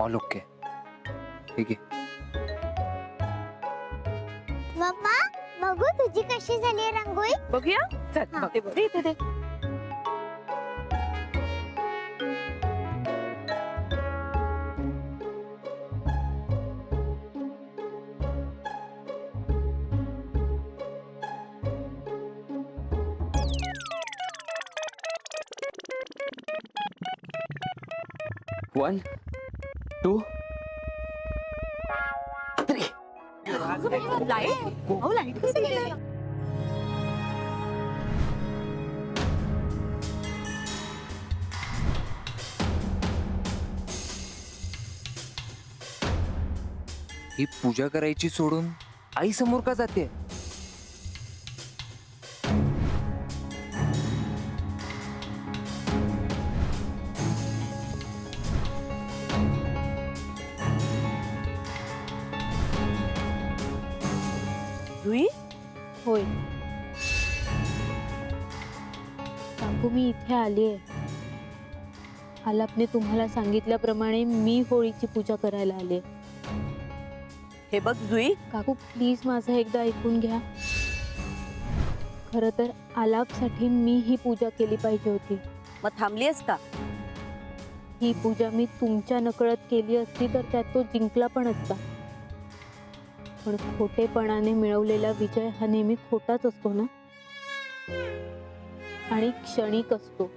All okay. ठीक आहे. Mamma बघू तुझी कशी झाली रांगोळी. बघूया. चल हा. बघते बघते इथे दे. One two three. लाईट अहो लाईट कसं गेलं. ही पूजा करायची सोडून आई समोर का जाते? जुई होय काकू मी इथे आलीये. आलापने तुम्हाला सांगितल्याप्रमाणे मी होळीची पूजा करायला आले. हे बघ जुई, काकू प्लीज माझं एकदा ऐकून घ्या. खरं तर आलापसाठी मी ही पूजा केली पाहिजे होती. मग थांबलीस का? ही पूजा मी तुमच्या नकळत केली असती तर त्यात तो जिंकला पण असता. पण खोटेपणाने मिळवलेला विजय हा नेहमी खोटाच असतो ना, आणि क्षणिक असतो,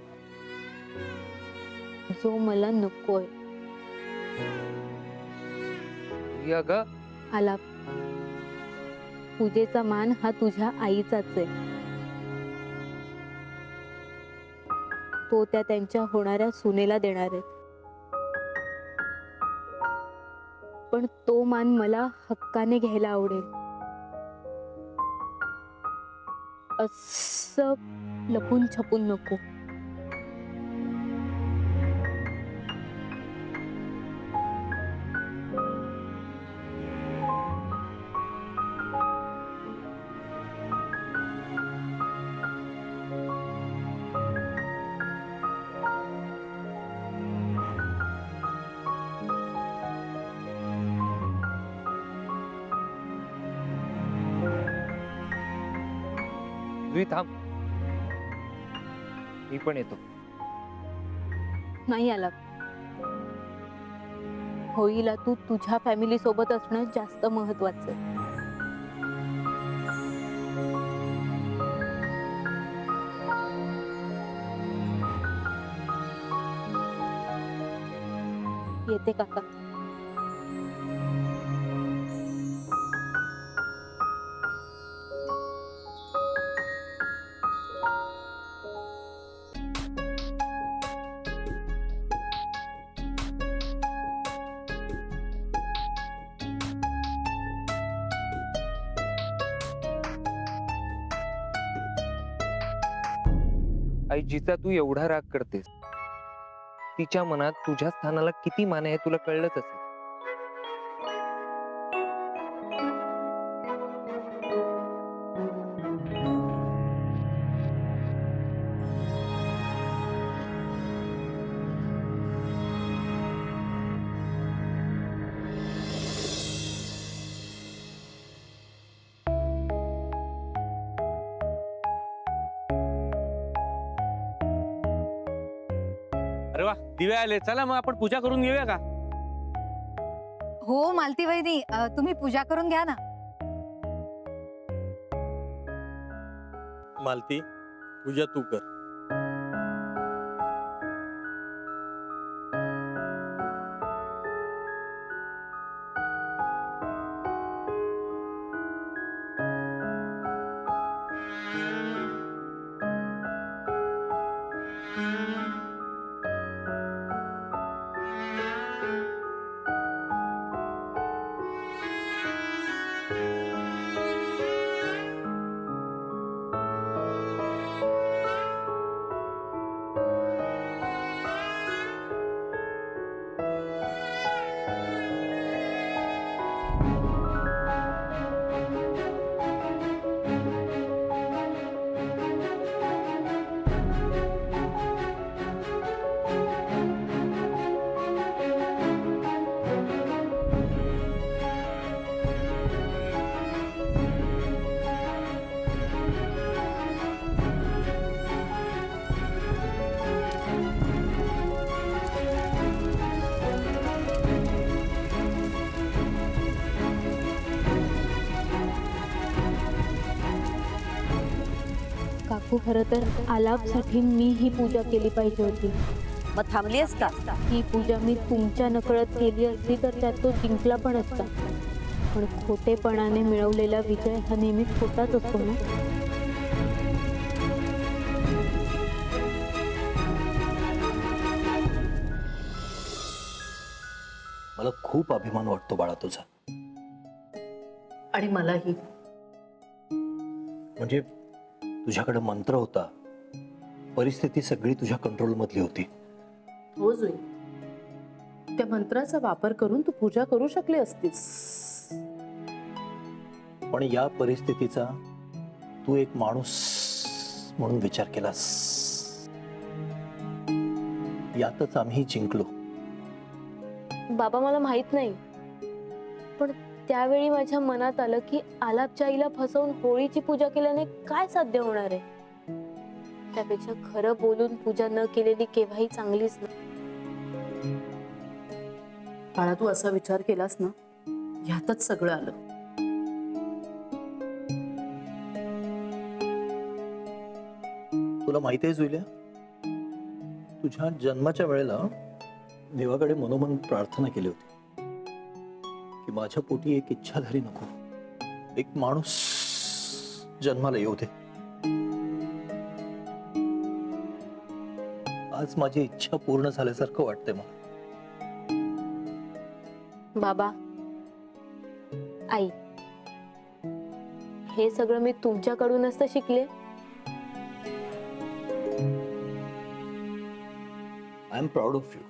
जो मला नकोय. अगं आलाप, पूजेचा मान हा तुझ्या आईचाच आहे. तो त्या त्यांच्या होणाऱ्या सुनेला देणार आहेत. पण तो मान मला हक्काने घ्यायला आवडेल. असं लपून छपून नको. जुई थांब, मी पण येतो. नाही आलाप, होळीला तू तुझ्या फॅमिली सोबत असणं जास्त महत्वाचं आहे. येते काका. आई, जिचा तू एवढा राग करतेस, तिच्या मनात तुझ्या स्थानाला किती मान आहे तुला कळलंच असेल. अरे वा, दिवे आले. चला मग आपण पूजा करून घेऊया का? हो मालती वहिनी, तुम्ही पूजा करून घ्या ना. मालती, पूजा तू कर. काकू, खरं तर आलापसाठी मी ही पूजा केली पाहिजे होती. मग थांबलीस का? ही पूजा मी तुमच्या नकळत केली असती तर त्यात तो जिंकला पण असता. पण खोटेपणाने मिळवलेला विजय हा नेहमी खोटाच असतो ना. मला खूप अभिमान वाटतो बाळा तुझा. आणि मलाही. म्हणजे तुझ्याकडे मंत्र होता, परिस्थिती सगळी तुझ्या कंट्रोल मधली होती. हो जुई, त्या मंत्राचा वापर करून तू पूजा करू शकली असतीस. पण या परिस्थितीचा तू एक माणूस म्हणून विचार केलास. यातच आम्ही जिंकलो. बाबा, मला माहित नाही, पण त्यावेळी माझ्या मनात आलं की आलापच्या आईला फसवून होळीची पूजा केल्याने काय साध्य होणार आहे. त्यापेक्षा खरं बोलून पूजा न केलेली केव्हाही चांगलीच ना. बाळा, तू असा विचार केलास ना, ह्यातच सगळं आलं. तुला माहिती आहे जुल्या, तुझ्या जन्माच्या वेळेला देवाकडे मनोमन प्रार्थना केली होती की माझ्या पोटी एक इच्छाधारी नको, एक माणूस जन्माला येऊ दे. आज माझी इच्छा पूर्ण झाल्यासारखं वाटतंय मला. बाबा, आई, हे सगळं मी तुमच्याकडूनच तर शिकले. I am proud of you.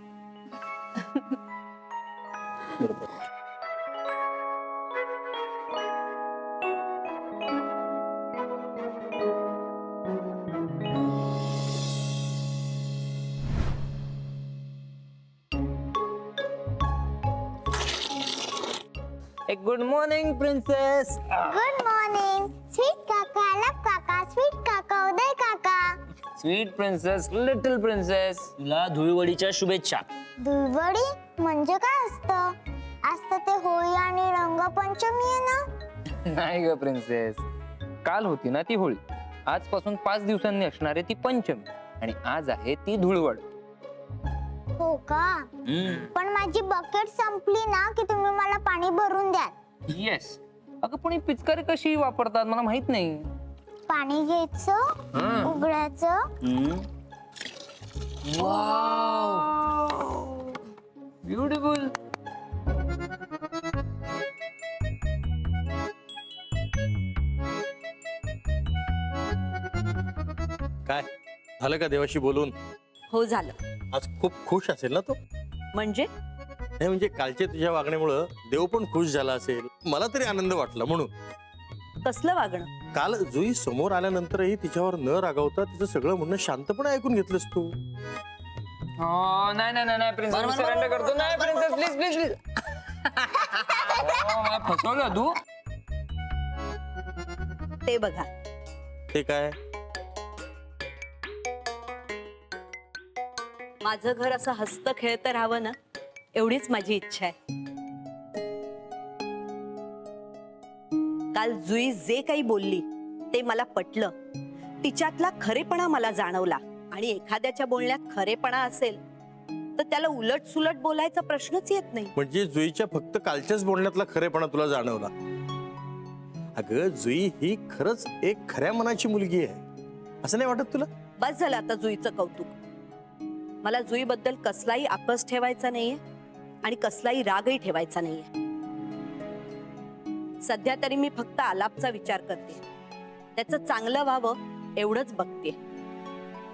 बरोबर. Good morning princess. Good morning sweet काका, आलाप काका, स्वीट काका, उदय काका. Sweet princess, little princess. तुला धुळवडीच्या शुभेच्छा. धुळवडी म्हणजे काय असतं? असतं ते होळी आणि रंगपंचमी आहे ना. नाही ग प्रिन्सेस, काल होती ना ती होळी, आजपासून 5 दिवसांनी असणार आहे ती पंचमी, आणि आज आहे ती धुळवड. हो का? पण माझी बकेट संपली ना की तुम्ही मला पाणी भरून द्याल. येस. अगं पण ही पिचकारी कशी वापरतात मला माहित नाही. पाणी घ्यायचं, उघडायचं, ब्युटिफुल. काय झालं का देवाशी बोलून? हो झालं. आज खूप खुश असेल ना तो. म्हणजे नाही म्हणजे कालच्या तुझ्या वागण्यामुळं देव पण खुश झाला असेल, मला तरी आनंद वाटला म्हणून. कसलं वागणं? काल जुई समोर आल्यानंतरही तिच्यावर न रागावता तिचं सगळं म्हणणं शांतपणे ऐकून घेतलंस तू. नाही नाही नाही प्रिन्सेस, मी सरेंडर करतो. नाही प्रिन्सेस, प्लीज प्लीज प्लीज. मला फसवलं तू. ते बघा, ते काय? माझं घर असं हसत खेळतं राहावं ना, एवढीच माझी इच्छा आहे. काल जुई जे काही बोलली ते मला पटलं. तिच्यातला खरेपणा मला जाणवला, आणि एखाद्याच्या बोलण्यात खरेपणा असेल तर त्याला उलट सुलट बोलायचा प्रश्नच येत नाही. म्हणजे जुईच्या फक्त कालच्याच बोलण्यातला खरेपणा तुला जाणवला? अगं जुई ही खरंच एक खऱ्या मनाची मुलगी आहे, असं नाही वाटत तुला? बस झालं आता जुईचं कौतुक. मला जुईबद्दल कसलाही आकस ठेवायचा नाहीये आणि कसलाही रागही ठेवायचा नाहीये. सध्या तरी मी फक्त आलापचा विचार करते, त्याचं चांगलं व्हावं एवढंच बघते.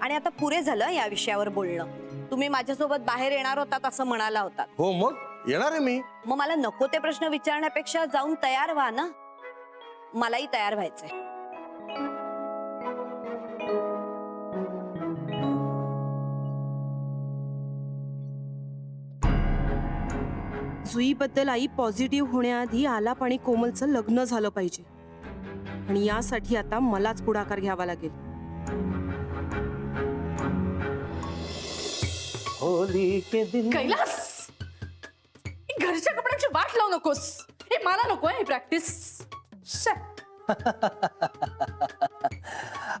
आणि आता पुरे झालं या विषयावर बोलणं. तुम्ही माझ्यासोबत बाहेर येणार होतात असं म्हणाला होतात. हो, मग येणार आहे मी. मग मला नको ते प्रश्न विचारण्यापेक्षा जाऊन तयार व्हा ना. मलाही तयार व्हायचंय. जुईबद्दल आई पॉझिटिव्ह होण्याआधी आलाप आणि कोमलचं लग्न झालं पाहिजे, आणि यासाठी आता मलाच पुढाकार घ्यावा लागेल. होली के दिन. कैलास, घरच्या कपड्याची वाट लावू नकोस. हे मला नको आहे प्रॅक्टिस.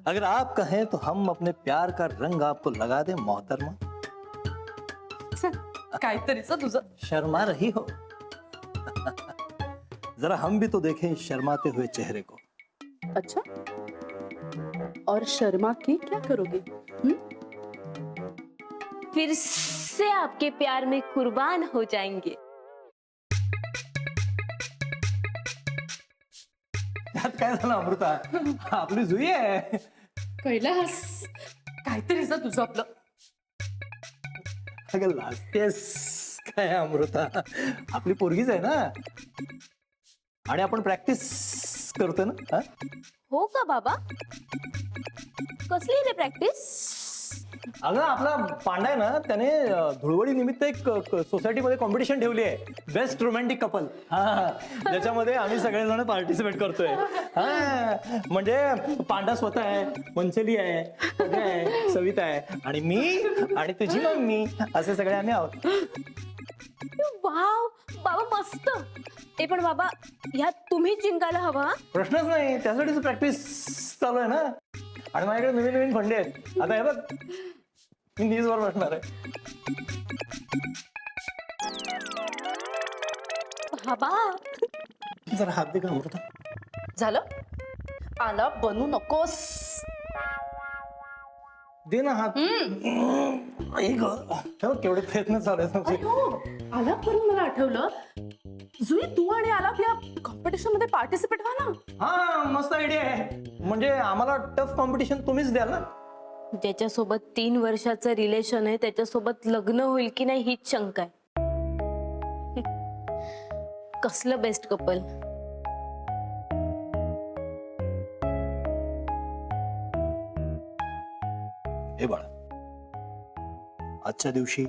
अगर आप कहें तो हम अपने प्यार का रंग आपको लगा दें मोहतरमा। काहीतरीच तुझं. शर्मा रही हो? जरा हम भी तो देखें इस शर्माते हुए चेहरे को। अच्छा, और शर्मा के क्या करोगे? फिर से आपके प्यार में कुर्बान हो जाएंगे. त्यात काय झालं अमृता? आपली जुई आहे. कैलास, काहीतरीच तुझं आपलं. अगं लाजतेस काय अमृता? आपली पोरगीच आहे ना, आणि आपण प्रॅक्टिस करतो ना. हा? हो का बाबा? कसली रे प्रॅक्टिस? अगं आपला पांडा आहे ना, त्याने धुळवडी निमित्त एक सोसायटीमध्ये कॉम्पिटिशन ठेवली आहे, बेस्ट रोमॅन्टिक कपल. हा, ज्याच्यामध्ये आम्ही सगळेजण पार्टिसिपेट करतोय. हा, म्हणजे पांडा स्वतः आहे, मंचली आहे, पद्या आहे, सविता आहे, आणि मी आणि तुझी मम्मी, असे सगळे आम्ही आहोत. वाव बाबा मस्त. ते पण बाबा ह्यात तुम्ही जिंकायला हवा. हा? प्रश्नच नाही, त्यासाठीच प्रॅक्टिस चालू आहे ना. आणि माझ्याकडे नवीन नवीन फंडे आहेत. आता हे बघ, मी नीजवर बसणार आहे. बाबा जरा हात दे का अमृता. झालं? आला बनू नकोस. दे ना हात. आई गं. हे बघ, केवढे प्रयत्न चालू आहेत तुमचे. आलाप करून मला आठवलं, जुई तू आणि आलाप या कॉम्पिटिशन मध्ये पार्टिसिपेट व्हा ना. हा, मस्त आयडिया आहे. म्हणजे आम्हाला टफ कॉम्पिटिशन तुम्हीच द्याल ना. ज्याच्यासोबत 3 वर्षाचं रिलेशन आहे त्याच्यासोबत लग्न होईल की नाही हीच शंका आहे. कसलं बेस्ट कपल. हे बाळा, आजच्या दिवशी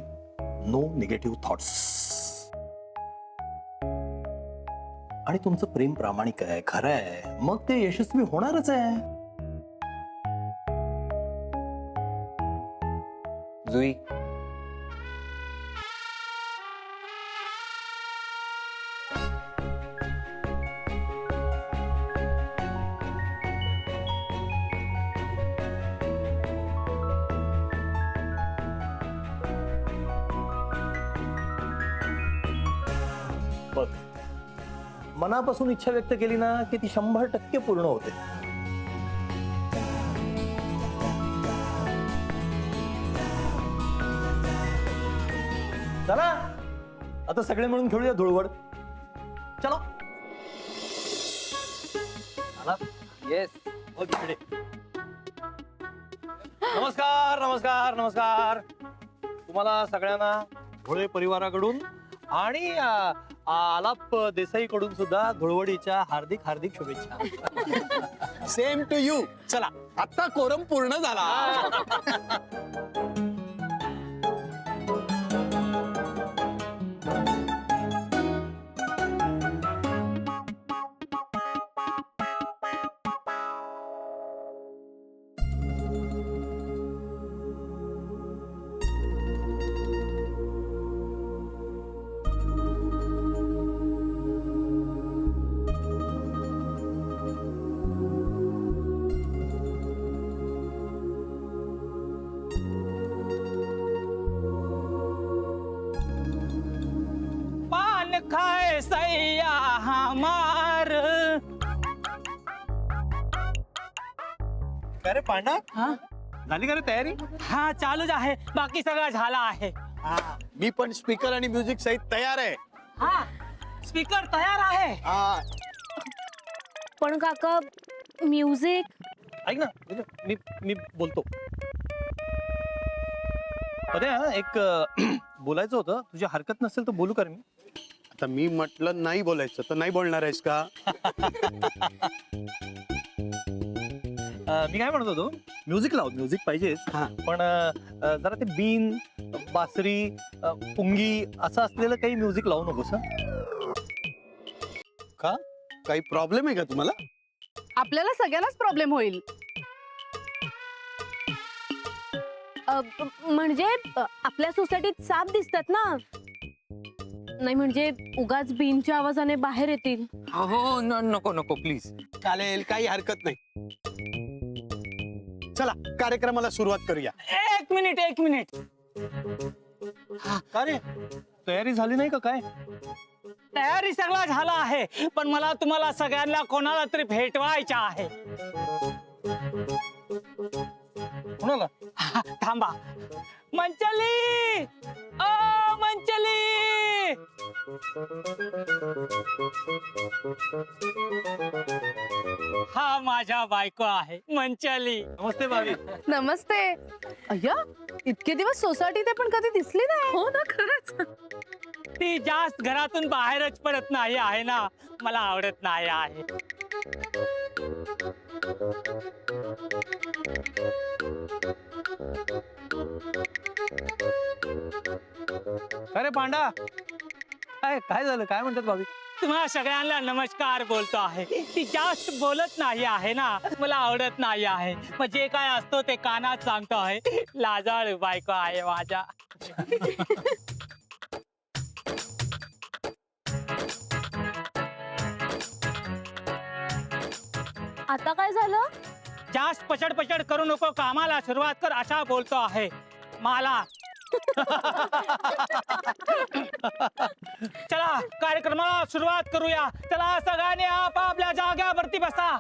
नो निगेटिव्ह थॉट्स. आणि तुमचं प्रेम प्रामाणिक आहे, खरं आहे, मग ते यशस्वी होणारच आहे. जुई, बघ, मनापासून इच्छा व्यक्त केली ना की ती 100% पूर्ण होते. चला आता सगळे मिळून खेळूया धुळवड. चलो. चला. येस. हो, तिकडे. नमस्कार नमस्कार नमस्कार तुम्हाला सगळ्यांना धुळे परिवाराकडून आणि आलाप देसाई कडून सुद्धा धुळवडीच्या हार्दिक हार्दिक शुभेच्छा. Same to you. चला, आता कोरम पूर्ण झाला. पान खाए सैया हमार. अरे पांडा, हा झाली का रे तयारी? हा चालूच आहे, बाकी सगळं झालं आहे. मी पण स्पीकर आणि म्युझिक सहित तयार आहे. हा स्पीकर तयार आहे. पण काका म्युझिक. ऐक ना, मी मी बोलतो. अरे हा, एक बोलायचं होतं, तुझी हरकत नसेल तर बोलू कर मी. आता मी म्हटलं नाही बोलायचं तर नाही बोलणार आहेस का? मी काय म्हणतो होतो, म्युझिक लाव. म्युझिक पाहिजेच, पण जरा ते बीन, बासरी, पुंगी असं असलेलं काही म्युझिक लावू नकोस. का? काही प्रॉब्लेम आहे का तुम्हाला? आपल्याला सगळ्यांनाच प्रॉब्लेम होईल. म्हणजे आपल्या सोसायटीत साप दिसतात ना, नाही म्हणजे उगाच बीनच्या आवाजाने बाहेर येतील. हो नको नको प्लीज. चालेल, काही हरकत नाही. चला कार्यक्रमाला सुरुवात करूया. एक मिनिट का रे तयारी झाली नाही का काय? तयारी सगळा झाला आहे, पण मला तुम्हाला सगळ्यांना कोणाला तरी भेटवायचा आहे. कोणाला? थांबा. मंचली, ओ मंचली. हा माझ्या बायको आहे मंचली. नमस्ते भाभी. नमस्ते. अय्या, इतके दिवस सोसायटीत पण कधी दिसली नाही. हो ना, खरंच. ती जास्त घरातून बाहेरच पडत नाही आहे ना, मला आवडत नाही आहे. अरे पांडा काय झालं? काय म्हणतात भाभी? तुम्हाला सगळ्यांना नमस्कार बोलतो आहे. ती जास्त बोलत नाही आहे ना, मला आवडत नाही आहे. मग जे काय असतो ते कानात सांगतो आहे. लाजाळू बायको आहे माझ्या. आता काय झालं? जास्त पचड करू नको, कामाला सुरुवात कर असा बोलतो आहे मला. चला कार्यक्रमाला सुरुवात करूया. चला सगळ्यांनी आपापल्या जाग्यावरती बसा.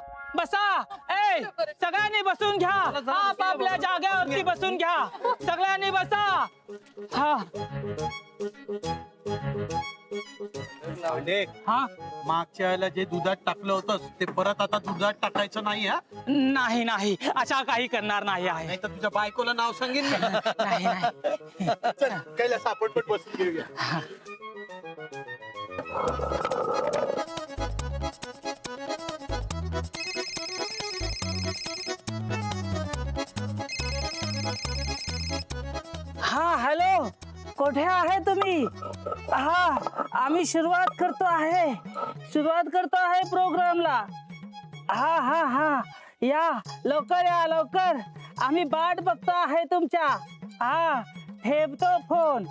ए सगळ्यांनी बसून घ्या. आपापल्या जाग्यावरती बसून घ्या. सगळ्यांनी बसा. हा हा, मागच्या वेळेला जे दुधात टाकलं होतंस ते परत आता दुधात टाकायचं नाही. हा नाही अशा काही करणार नाही आहे. नाही तर तुझ्या बायकोला नाव सांगेन मी. नाही चल कैलास आपण पण बसून घेऊया. हा हॅलो, कुठे आहे तुम्ही? हा आम्ही सुरुवात करतो आहे प्रोग्रामला. हा या लवकर. आम्ही वाट बघतो आहे तुमच्या. हा ठेवतो phone.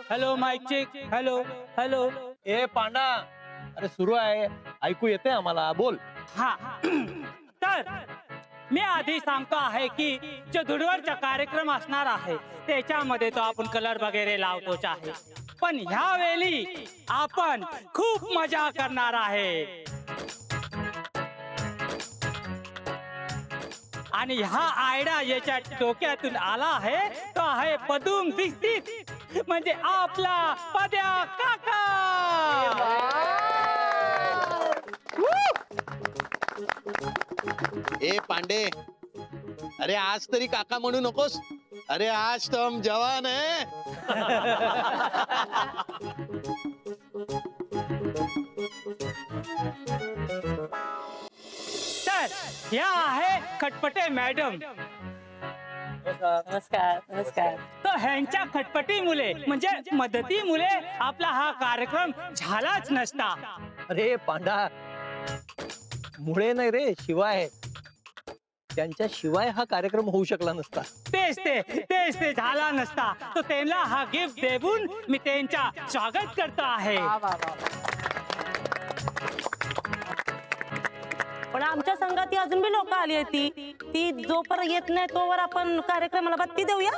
Hello mic check. Hello. ए पांडा, अरे सुरू आहे, ऐकू येते आम्हाला, बोल. हा तर मी आधी सांगतो आहे की जो धुळवडचा कार्यक्रम असणार आहे त्याच्यामध्ये तो आपण कलर वगैरे लावतोच आहे, पण ह्यावेळी आपण खूप मजा करणार आहे. आणि हा आयडिया याच्या डोक्यातून आला आहे तो आहे पदुम दिसतीत, म्हणजे आपला पद्या काका. ए पांडे, अरे आज तरी काका म्हणू नकोस. अरे आज तो हम जवान है. तर ह्या आहे खटपटे मॅडम. नमस्कार. तर ह्यांच्या खटपटीमुळे म्हणजे मदतीमुळे आपला हा कार्यक्रम झालाच नसता. अरे पांडा, मुळे नाही रे, शिवाय. त्यांच्या शिवाय हा कार्यक्रम होऊ शकला नसता. तेच ते झाला नसता. तो त्यांना हा गिफ्ट देऊन मी त्यांचा स्वागत करतो आहे. पण आमच्या संघात अजून बी लोक आली आहेत. ती जोपर्यंत येत नाही तोवर आपण कार्यक्रमाला बत्ती देऊया.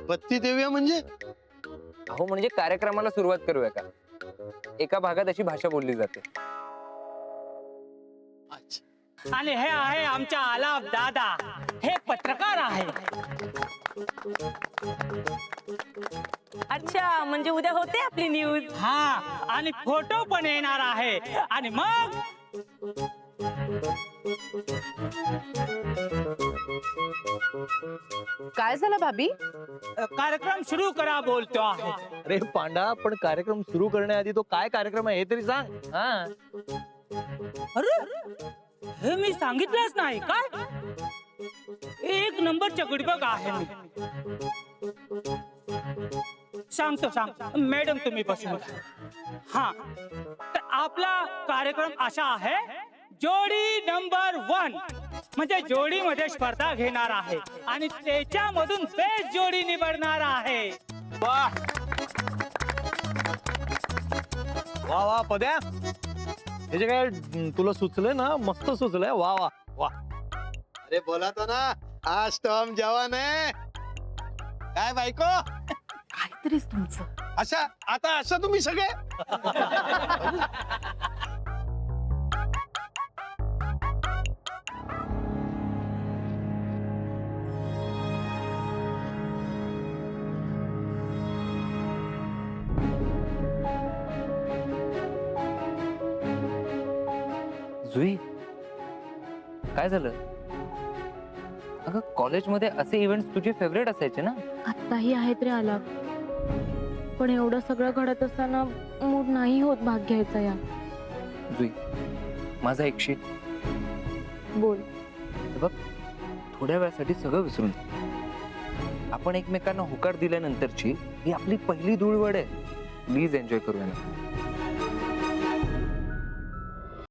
बत्ती देऊया म्हणजे? अहो म्हणजे कार्यक्रमाला सुरुवात करूया का? एका भागात अशी भाषा बोलली जाते. आणि हे आहे आमच्या आलाप दादा, हे पत्रकार आहे. अच्छा, म्हणजे उद्या होते आपली न्यूज. हा, आणि फोटो पण येणार आहे. आणि मग काय झालं भाभी? कार्यक्रम सुरू करा बोलतो आहे. अरे पांडा, पण कार्यक्रम सुरू करण्याआधी तो काय कार्यक्रम आहे हे तरी सांग. हा, अरे हे मी सांगितलंच नाही काय? एक नंबरच्या गुडबग आहे मी. सांगतो मॅडम तुम्ही बसून घ्या. हा तर आपला कार्यक्रम असा आहे, जोडी नंबर 1 म्हणजे जोडीमध्ये स्पर्धा घेणार आहे आणि त्याच्यामधून बेस्ट जोडी निवडणार आहे. वा वा वा पद्या, हे जे काय तुला सुचलंय ना, मस्त सुचलंय. वा वा वा. अरे बोला तो ना, आज तो हम जवान है. काय बायको, काहीतरीच तुमचं. अशा आता असं तुम्ही सगळे जुई, काय झालं? अगं कॉलेजमध्ये असे इव्हेंट्स तुझे फेवरेट असायचे ना? आत्ताही आहेत रे आलाप, पण एवढं सगळं घडत असताना मूड नाही होत भाग घ्यायचा या. जुई, माझा ऐकशील? बोल. हे बघ, थोड्या वेळासाठी सगळं विसरून जा. आपण एकमेकांना होकार दिल्यानंतरची ही आपली पहिली धुळवड आहे. प्लीज एन्जॉय करूया ना.